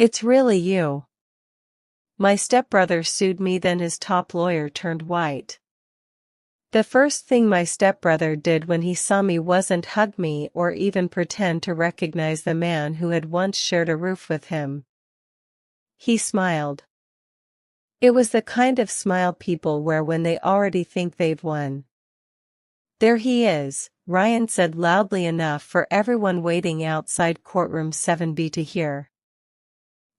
It's really you. My stepbrother sued me, then his top lawyer turned white. The first thing my stepbrother did when he saw me wasn't hug me or even pretend to recognize the man who had once shared a roof with him. He smiled. It was the kind of smile people wear when they already think they've won. "There he is," Ryan said loudly enough for everyone waiting outside courtroom 7B to hear.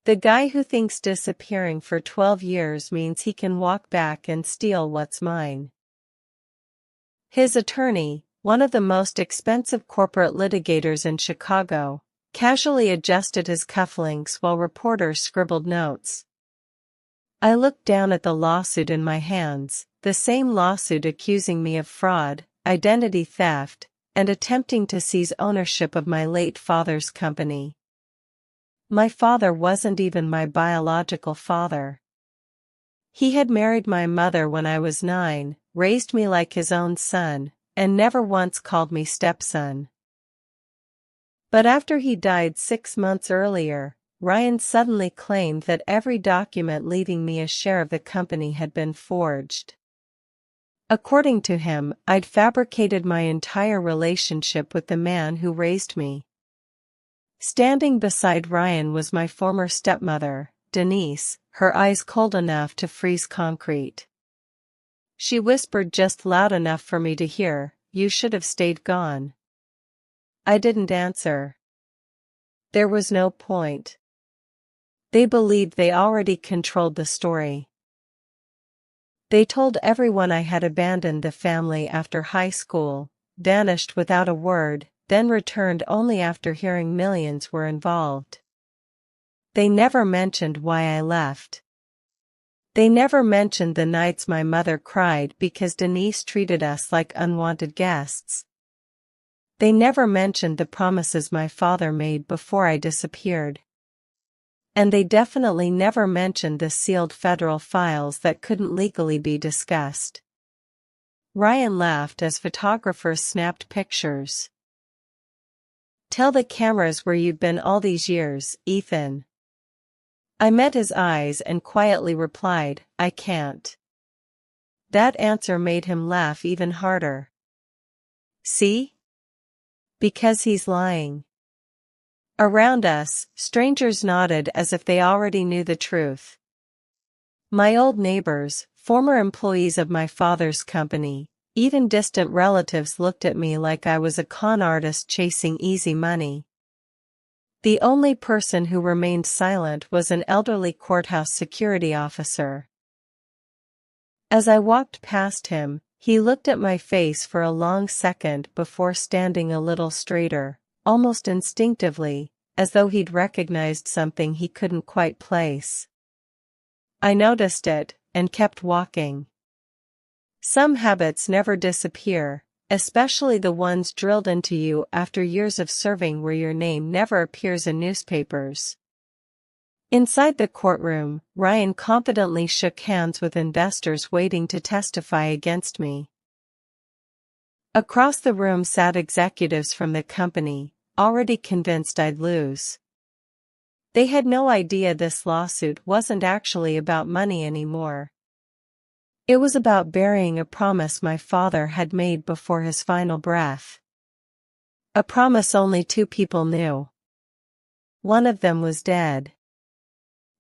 "The guy who thinks disappearing for 12 years means he can walk back and steal what's mine." His attorney, one of the most expensive corporate litigators in Chicago, casually adjusted his cufflinks while reporters scribbled notes. I looked down at the lawsuit in my hands, the same lawsuit accusing me of fraud, identity theft, and attempting to seize ownership of my late father's company. My father wasn't even my biological father. He had married my mother when I was 9, raised me like his own son, and never once called me stepson. But after he died 6 months earlier, Ryan suddenly claimed that every document leaving me a share of the company had been forged. According to him, I'd fabricated my entire relationship with the man who raised me. Standing beside Ryan was my former stepmother, Denise, her eyes cold enough to freeze concrete. She whispered just loud enough for me to hear, "You should have stayed gone." I didn't answer. There was no point. They believed they already controlled the story. They told everyone I had abandoned the family after high school, vanished without a word, then returned only after hearing millions were involved. They never mentioned why I left. They never mentioned the nights my mother cried because Denise treated us like unwanted guests. They never mentioned the promises my father made before I disappeared. And they definitely never mentioned the sealed federal files that couldn't legally be discussed. Ryan laughed as photographers snapped pictures. "Tell the cameras where you've been all these years, Ethan." I met his eyes and quietly replied, "I can't." That answer made him laugh even harder. "See? Because he's lying." Around us, strangers nodded as if they already knew the truth. My old neighbors, former employees of my father's company, even distant relatives looked at me like I was a con artist chasing easy money. The only person who remained silent was an elderly courthouse security officer. As I walked past him, he looked at my face for a long second before standing a little straighter, almost instinctively, as though he'd recognized something he couldn't quite place. I noticed it, and kept walking. Some habits never disappear, especially the ones drilled into you after years of serving where your name never appears in newspapers. Inside the courtroom, Ryan confidently shook hands with investors waiting to testify against me. Across the room sat executives from the company, already convinced I'd lose. They had no idea this lawsuit wasn't actually about money anymore. It was about burying a promise my father had made before his final breath. A promise only 2 people knew. One of them was dead.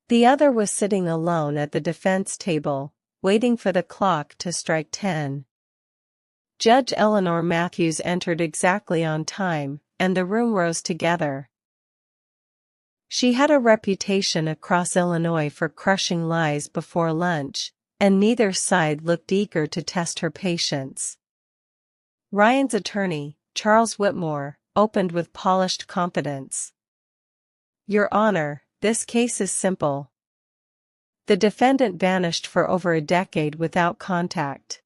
The other was sitting alone at the defense table, waiting for the clock to strike 10. Judge Eleanor Matthews entered exactly on time, and the room rose together. She had a reputation across Illinois for crushing lies before lunch, and neither side looked eager to test her patience. Ryan's attorney, Charles Whitmore, opened with polished confidence. "Your Honor, this case is simple. The defendant vanished for over a decade without contact.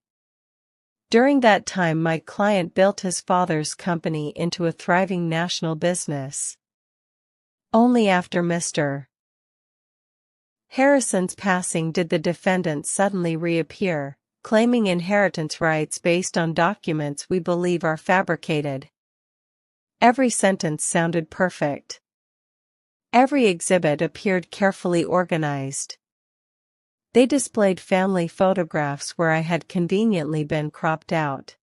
During that time my client built his father's company into a thriving national business. Only after Mr. Harrison's passing did the defendant suddenly reappear, claiming inheritance rights based on documents we believe are fabricated." Every sentence sounded perfect. Every exhibit appeared carefully organized. They displayed family photographs where I had conveniently been cropped out.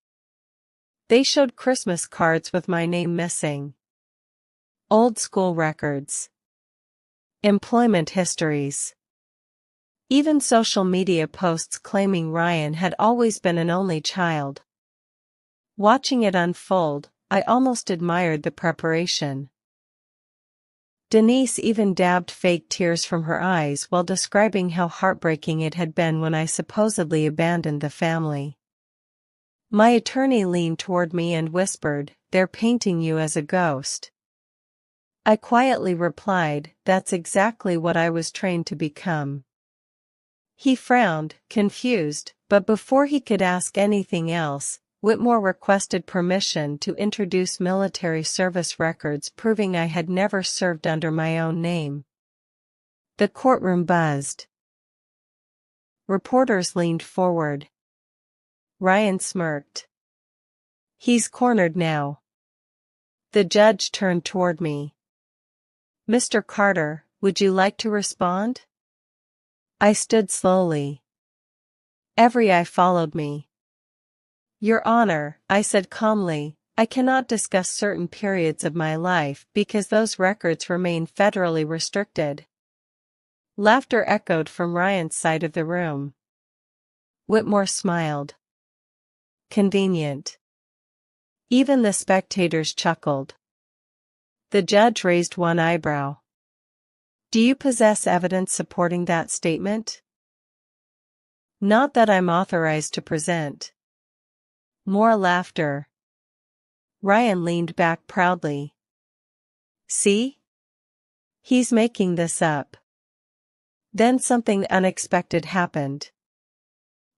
They showed Christmas cards with my name missing. Old school records. Employment histories. Even social media posts claiming Ryan had always been an only child. Watching it unfold, I almost admired the preparation. Denise even dabbed fake tears from her eyes while describing how heartbreaking it had been when I supposedly abandoned the family. My attorney leaned toward me and whispered, "They're painting you as a ghost." I quietly replied, "That's exactly what I was trained to become." He frowned, confused, but before he could ask anything else, Whitmore requested permission to introduce military service records proving I had never served under my own name. The courtroom buzzed. Reporters leaned forward. Ryan smirked. "He's cornered now." The judge turned toward me. "Mr. Carter, would you like to respond?" I stood slowly. Every eye followed me. "Your Honor," I said calmly, "I cannot discuss certain periods of my life because those records remain federally restricted." Laughter echoed from Ryan's side of the room. Whitmore smiled. Convenient. Even the spectators chuckled. The judge raised one eyebrow. "Do you possess evidence supporting that statement?" "Not that I'm authorized to present." More laughter. Ryan leaned back proudly. "See? He's making this up." Then something unexpected happened.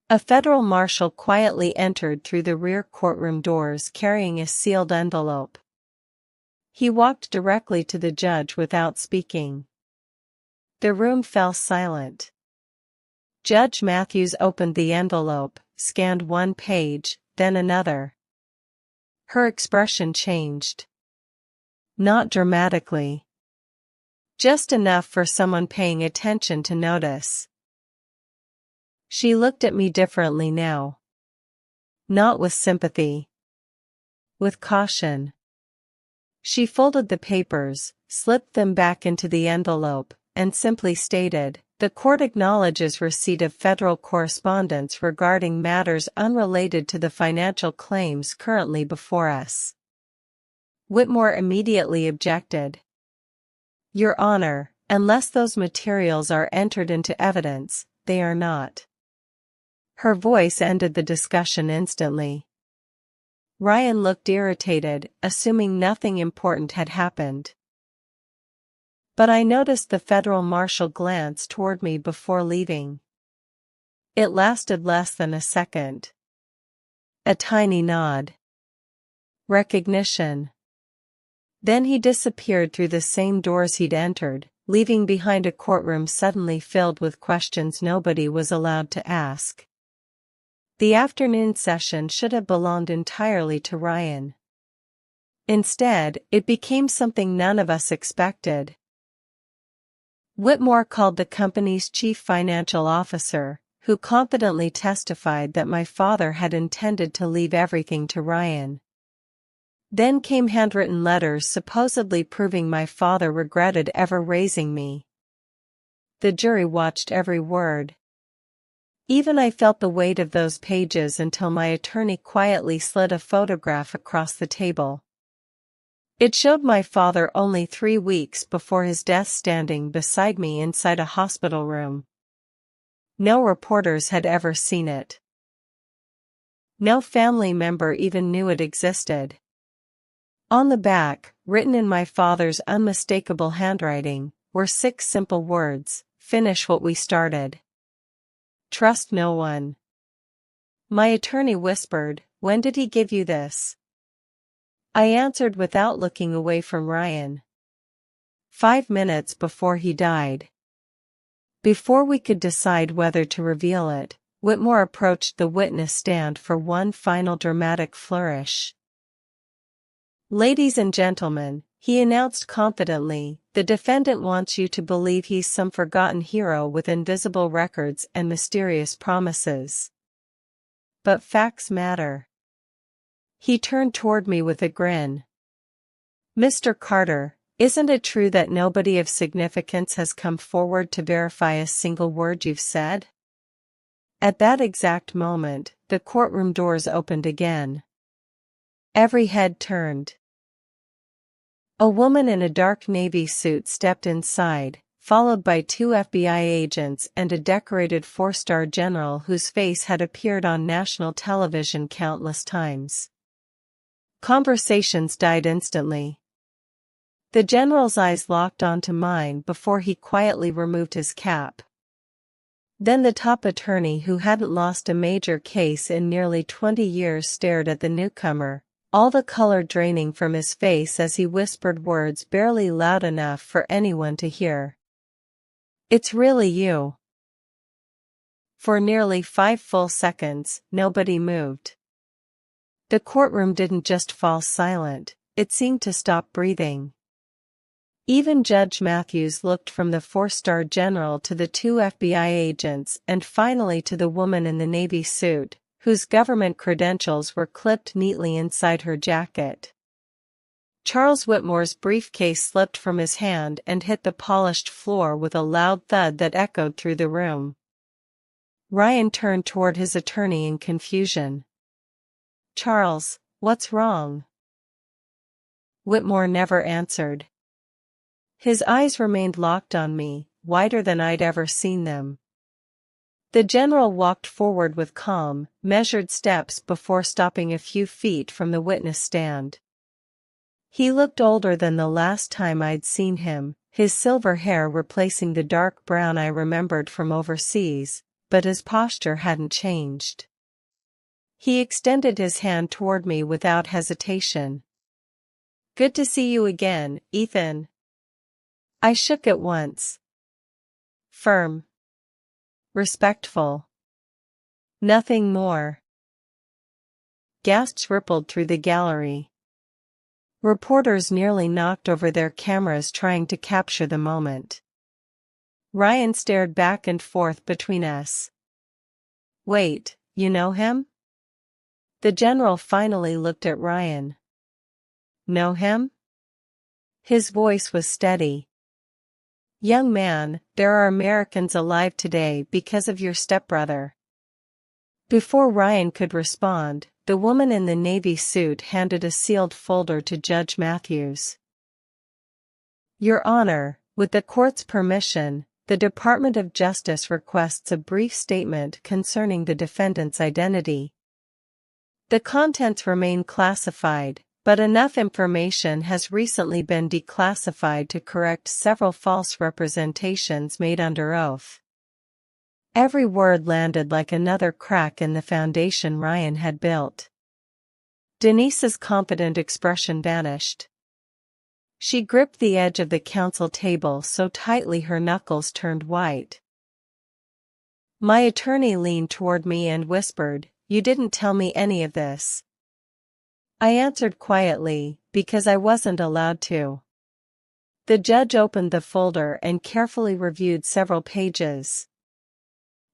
A federal marshal quietly entered through the rear courtroom doors carrying a sealed envelope. He walked directly to the judge without speaking. The room fell silent. Judge Matthews opened the envelope, scanned one page, then another. Her expression changed. Not dramatically. Just enough for someone paying attention to notice. She looked at me differently now. Not with sympathy. With caution. She folded the papers, slipped them back into the envelope, and simply stated, "The court acknowledges receipt of federal correspondence regarding matters unrelated to the financial claims currently before us." Whitmore immediately objected. "Your Honor, unless those materials are entered into evidence, they are not." Her voice ended the discussion instantly. Ryan looked irritated, assuming nothing important had happened. But I noticed the federal marshal glance toward me before leaving. It lasted less than a second. A tiny nod. Recognition. Then he disappeared through the same doors he'd entered, leaving behind a courtroom suddenly filled with questions nobody was allowed to ask. The afternoon session should have belonged entirely to Ryan. Instead, it became something none of us expected. Whitmore called the company's chief financial officer, who confidently testified that my father had intended to leave everything to Ryan. Then came handwritten letters supposedly proving my father regretted ever raising me. The jury watched every word. Even I felt the weight of those pages until my attorney quietly slid a photograph across the table. It showed my father only 3 weeks before his death standing beside me inside a hospital room. No reporters had ever seen it. No family member even knew it existed. On the back, written in my father's unmistakable handwriting, were 6 simple words: "Finish what we started. Trust no one." My attorney whispered, "When did he give you this?" I answered without looking away from Ryan. 5 minutes before he died. Before we could decide whether to reveal it, Whitmore approached the witness stand for one final dramatic flourish. "Ladies and gentlemen," he announced confidently, "The defendant wants you to believe he's some forgotten hero with invisible records and mysterious promises. But facts matter." He turned toward me with a grin. "Mr. Carter, isn't it true that nobody of significance has come forward to verify a single word you've said?" At that exact moment, the courtroom doors opened again. Every head turned. A woman in a dark navy suit stepped inside, followed by 2 FBI agents and a decorated 4-star general whose face had appeared on national television countless times. Conversations died instantly. The general's eyes locked onto mine before he quietly removed his cap. Then the top attorney, who hadn't lost a major case in nearly 20 years, stared at the newcomer, all the color draining from his face as he whispered words barely loud enough for anyone to hear. "It's really you." For nearly 5 full seconds, nobody moved. The courtroom didn't just fall silent, it seemed to stop breathing. Even Judge Matthews looked from the 4-star general to the 2 FBI agents and finally to the woman in the navy suit, whose government credentials were clipped neatly inside her jacket. Charles Whitmore's briefcase slipped from his hand and hit the polished floor with a loud thud that echoed through the room. Ryan turned toward his attorney in confusion. "Charles, what's wrong?" Whitmore never answered. His eyes remained locked on me, wider than I'd ever seen them. The general walked forward with calm, measured steps before stopping a few feet from the witness stand. He looked older than the last time I'd seen him, his silver hair replacing the dark brown I remembered from overseas, but his posture hadn't changed. He extended his hand toward me without hesitation. "Good to see you again, Ethan." I shook at once. "Firm. Respectful. Nothing more." Gasps rippled through the gallery. Reporters nearly knocked over their cameras trying to capture the moment. Ryan stared back and forth between us. "Wait, you know him?" The general finally looked at Ryan. "Know him?" His voice was steady. "Young man, there are Americans alive today because of your stepbrother." Before Ryan could respond, the woman in the navy suit handed a sealed folder to Judge Matthews. "Your Honor, with the court's permission, the Department of Justice requests a brief statement concerning the defendant's identity." The contents remain classified, but enough information has recently been declassified to correct several false representations made under oath. Every word landed like another crack in the foundation Ryan had built. Denise's confident expression vanished. She gripped the edge of the counsel table so tightly her knuckles turned white. My attorney leaned toward me and whispered, "You didn't tell me any of this." I answered quietly, because I wasn't allowed to. The judge opened the folder and carefully reviewed several pages.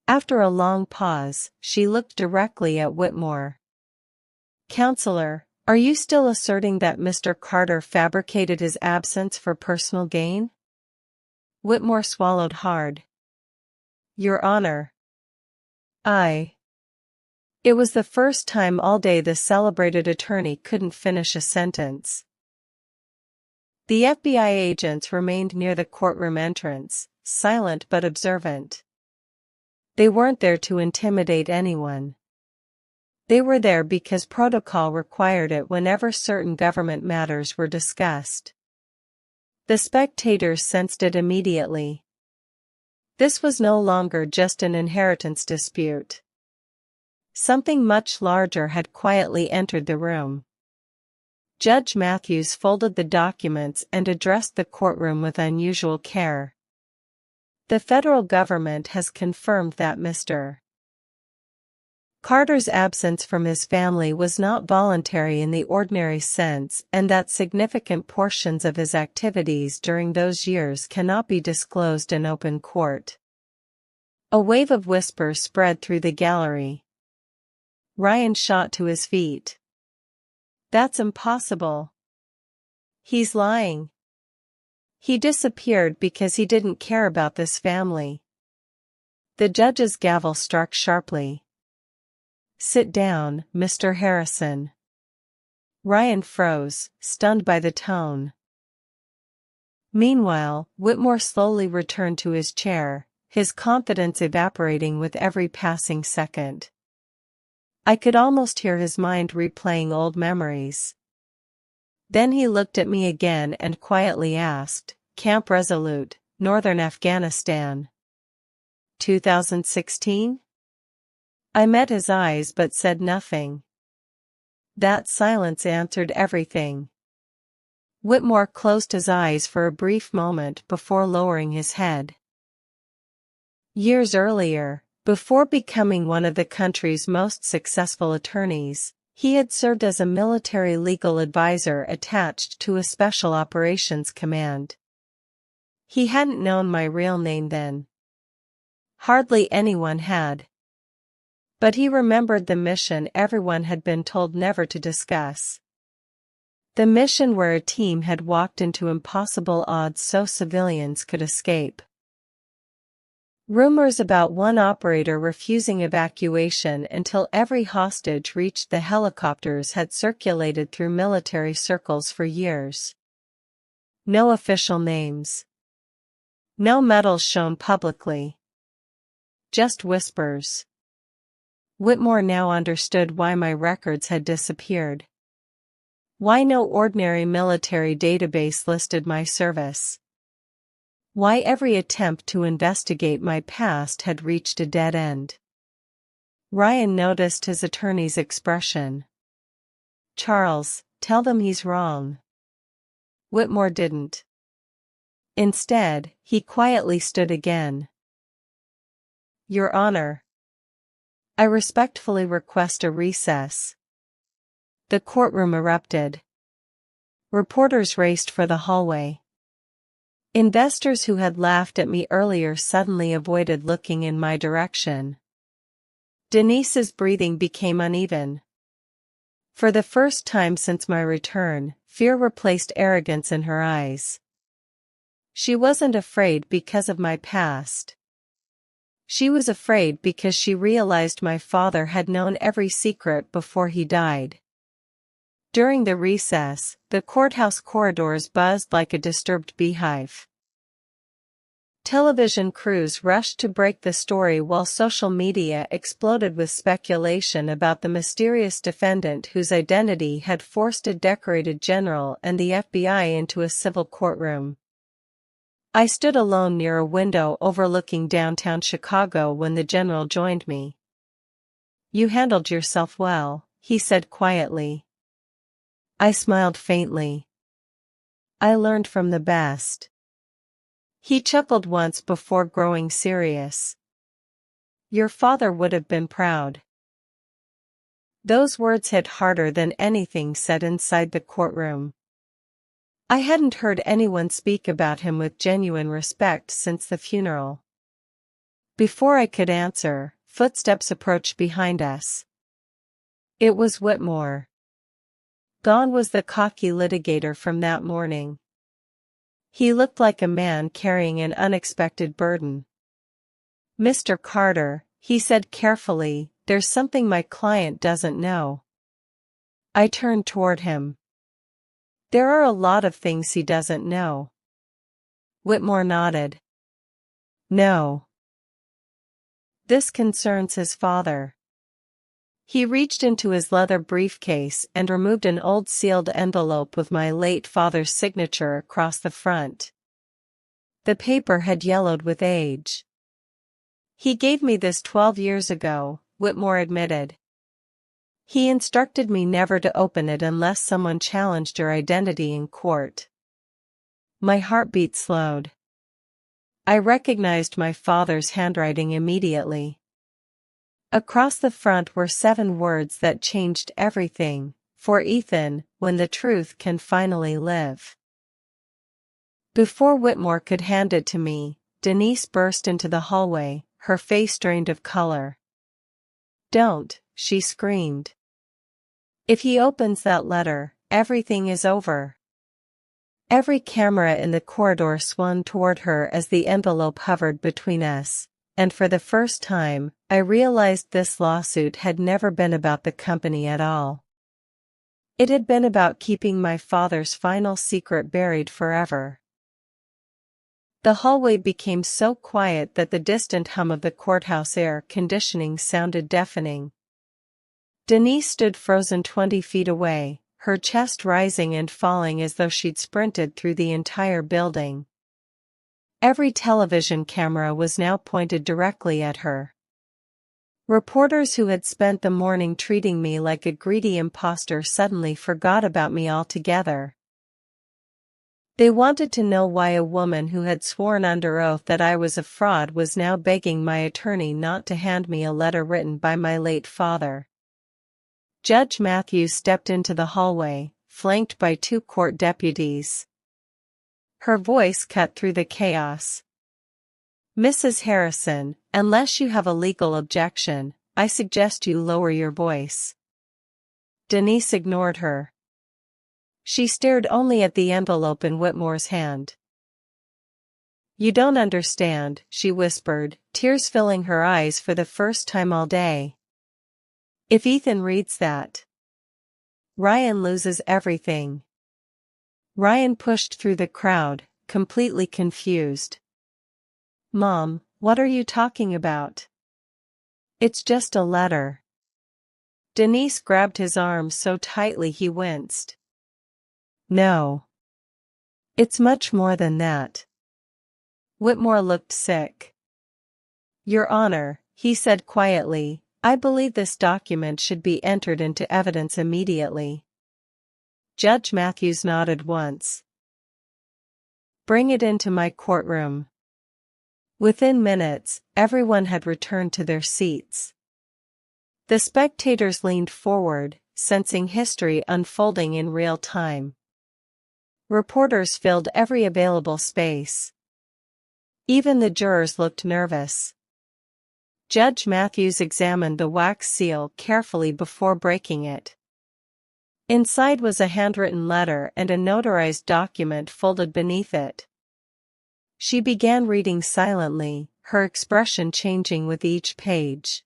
After a long pause, she looked directly at Whitmore. "Counselor, are you still asserting that Mr. Carter fabricated his absence for personal gain?" Whitmore swallowed hard. "Your Honor. It was the first time all day the celebrated attorney couldn't finish a sentence. The FBI agents remained near the courtroom entrance, silent but observant. They weren't there to intimidate anyone. They were there because protocol required it whenever certain government matters were discussed. The spectators sensed it immediately. This was no longer just an inheritance dispute. Something much larger had quietly entered the room. Judge Matthews folded the documents and addressed the courtroom with unusual care. "The federal government has confirmed that Mr. Carter's absence from his family was not voluntary in the ordinary sense, and that significant portions of his activities during those years cannot be disclosed in open court. A wave of whispers spread through the gallery. Ryan shot to his feet. "That's impossible. He's lying. He disappeared because he didn't care about this family." The judge's gavel struck sharply. "Sit down, Mr. Harrison." Ryan froze, stunned by the tone. Meanwhile, Whitmore slowly returned to his chair, his confidence evaporating with every passing second. I could almost hear his mind replaying old memories. Then he looked at me again and quietly asked, "Camp Resolute, Northern Afghanistan. 2016? I met his eyes but said nothing. That silence answered everything. Whitmore closed his eyes for a brief moment before lowering his head. Years earlier, before becoming one of the country's most successful attorneys, he had served as a military legal advisor attached to a Special Operations Command. He hadn't known my real name then. Hardly anyone had. But he remembered the mission everyone had been told never to discuss. The mission where a team had walked into impossible odds so civilians could escape. Rumors about one operator refusing evacuation until every hostage reached the helicopters had circulated through military circles for years. No official names. No medals shown publicly. Just whispers. Whitmore now understood why my records had disappeared. Why no ordinary military database listed my service. Why every attempt to investigate my past had reached a dead end. Ryan noticed his attorney's expression. "Charles, tell them he's wrong." Whitmore didn't. Instead, he quietly stood again. "Your Honor. I respectfully request a recess." The courtroom erupted. Reporters raced for the hallway. Investors who had laughed at me earlier suddenly avoided looking in my direction. Denise's breathing became uneven. For the first time since my return, fear replaced arrogance in her eyes. She wasn't afraid because of my past. She was afraid because she realized my father had known every secret before he died. During the recess, the courthouse corridors buzzed like a disturbed beehive. Television crews rushed to break the story while social media exploded with speculation about the mysterious defendant whose identity had forced a decorated general and the FBI into a civil courtroom. I stood alone near a window overlooking downtown Chicago when the general joined me. "You handled yourself well," he said quietly. I smiled faintly. "I learned from the best." He chuckled once before growing serious. "Your father would have been proud." Those words hit harder than anything said inside the courtroom. I hadn't heard anyone speak about him with genuine respect since the funeral. Before I could answer, footsteps approached behind us. It was Whitmore. Gone was the cocky litigator from that morning. He looked like a man carrying an unexpected burden. "Mr. Carter," he said carefully, "there's something my client doesn't know." I turned toward him. "There are a lot of things he doesn't know." Whitmore nodded. "No. This concerns his father." He reached into his leather briefcase and removed an old sealed envelope with my late father's signature across the front. The paper had yellowed with age. "He gave me this 12 years ago," Whitmore admitted. "He instructed me never to open it unless someone challenged your identity in court." My heartbeat slowed. I recognized my father's handwriting immediately. Across the front were 7 words that changed everything, for Ethan, when the truth can finally live. Before Whitmore could hand it to me, Denise burst into the hallway, her face drained of color. "Don't," she screamed. "If he opens that letter, everything is over." Every camera in the corridor swung toward her as the envelope hovered between us, and for the first time, I realized this lawsuit had never been about the company at all. It had been about keeping my father's final secret buried forever. The hallway became so quiet that the distant hum of the courthouse air conditioning sounded deafening. Denise stood frozen 20 feet away, her chest rising and falling as though she'd sprinted through the entire building. Every television camera was now pointed directly at her. Reporters who had spent the morning treating me like a greedy imposter suddenly forgot about me altogether. They wanted to know why a woman who had sworn under oath that I was a fraud was now begging my attorney not to hand me a letter written by my late father. Judge Matthews stepped into the hallway, flanked by 2 court deputies. Her voice cut through the chaos. "Mrs. Harrison, unless you have a legal objection, I suggest you lower your voice." Denise ignored her. She stared only at the envelope in Whitmore's hand. "You don't understand," she whispered, tears filling her eyes for the first time all day. "If Ethan reads that, Ryan loses everything." Ryan pushed through the crowd, completely confused. "Mom, what are you talking about? It's just a letter." Denise grabbed his arm so tightly he winced. "No. It's much more than that." Whitmore looked sick. "Your Honor," he said quietly, "I believe this document should be entered into evidence immediately." Judge Matthews nodded once. "Bring it into my courtroom." Within minutes, everyone had returned to their seats. The spectators leaned forward, sensing history unfolding in real time. Reporters filled every available space. Even the jurors looked nervous. Judge Matthews examined the wax seal carefully before breaking it. Inside was a handwritten letter and a notarized document folded beneath it. She began reading silently, her expression changing with each page.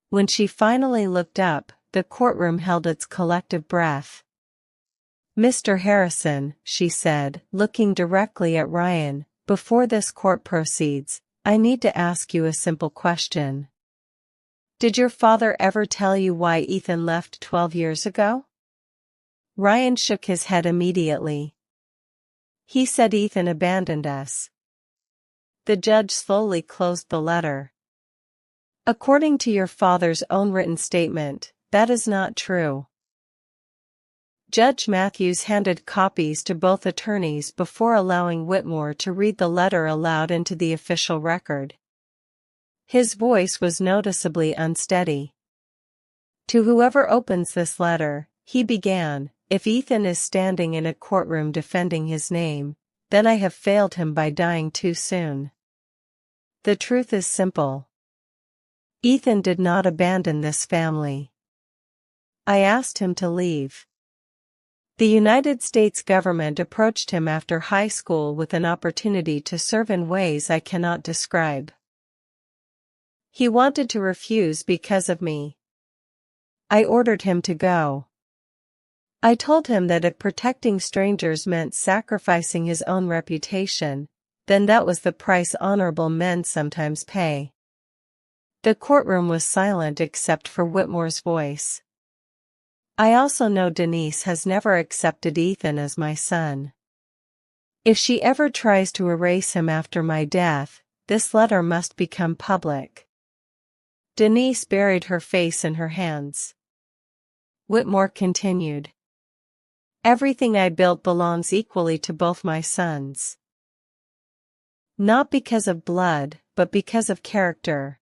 When she finally looked up, the courtroom held its collective breath. "Mr. Harrison," she said, looking directly at Ryan, "before this court proceeds, I need to ask you a simple question. Did your father ever tell you why Ethan left 12 years ago?" Ryan shook his head immediately. "He said Ethan abandoned us." The judge slowly closed the letter. "According to your father's own written statement, that is not true." Judge Matthews handed copies to both attorneys before allowing Whitmore to read the letter aloud into the official record. His voice was noticeably unsteady. "To whoever opens this letter," he began, "if Ethan is standing in a courtroom defending his name, then I have failed him by dying too soon. The truth is simple. Ethan did not abandon this family. I asked him to leave. The United States government approached him after high school with an opportunity to serve in ways I cannot describe. He wanted to refuse because of me. I ordered him to go. I told him that if protecting strangers meant sacrificing his own reputation, then that was the price honorable men sometimes pay." The courtroom was silent except for Whitmore's voice. "I also know Denise has never accepted Ethan as my son. If she ever tries to erase him after my death, this letter must become public." Denise buried her face in her hands. Whitmore continued. "Everything I built belongs equally to both my sons. Not because of blood, but because of character.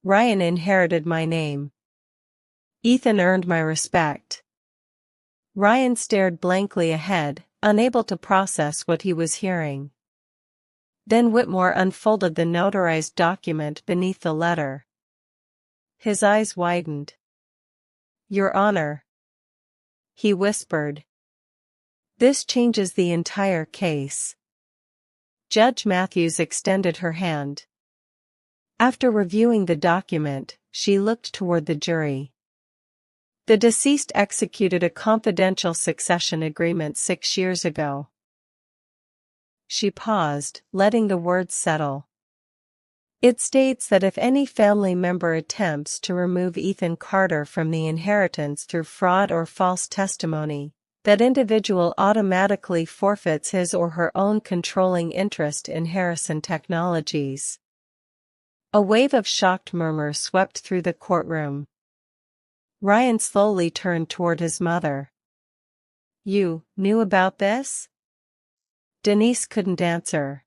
Ryan inherited my name. Ethan earned my respect. Ryan stared blankly ahead, unable to process what he was hearing. Then Whitmore unfolded the notarized document beneath the letter. His eyes widened. "Your Honor," he whispered. "This changes the entire case." Judge Matthews extended her hand. After reviewing the document, she looked toward the jury. "The deceased executed a confidential succession agreement 6 years ago." She paused, letting the words settle. "It states that if any family member attempts to remove Ethan Carter from the inheritance through fraud or false testimony, that individual automatically forfeits his or her own controlling interest in Harrison Technologies." A wave of shocked murmurs swept through the courtroom. Ryan slowly turned toward his mother. "You knew about this?" Denise couldn't answer.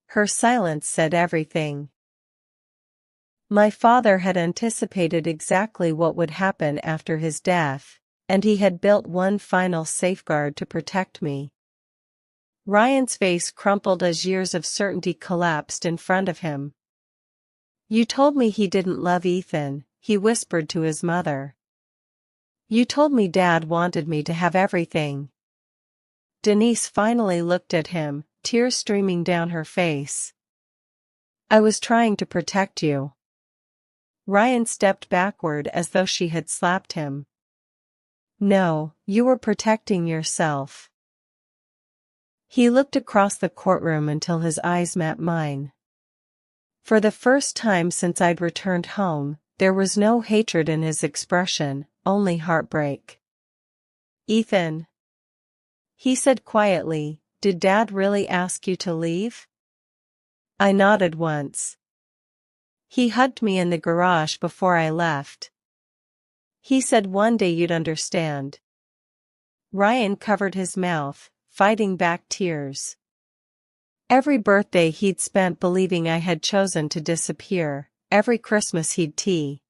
Her silence said everything. "My father had anticipated exactly what would happen after his death, and he had built one final safeguard to protect me." Ryan's face crumpled as years of certainty collapsed in front of him. "You told me he didn't love Ethan," he whispered to his mother. "You told me Dad wanted me to have everything." Denise finally looked at him, tears streaming down her face. "I was trying to protect you." Ryan stepped backward as though she had slapped him. "No, you were protecting yourself." He looked across the courtroom until his eyes met mine. For the first time since I'd returned home, there was no hatred in his expression, only heartbreak. "Ethan," he said quietly, "did Dad really ask you to leave?" I nodded once. "He hugged me in the garage before I left. He said one day you'd understand." Ryan covered his mouth, fighting back tears. Every birthday he'd spent believing I had chosen to disappear, every Christmas he'd tea.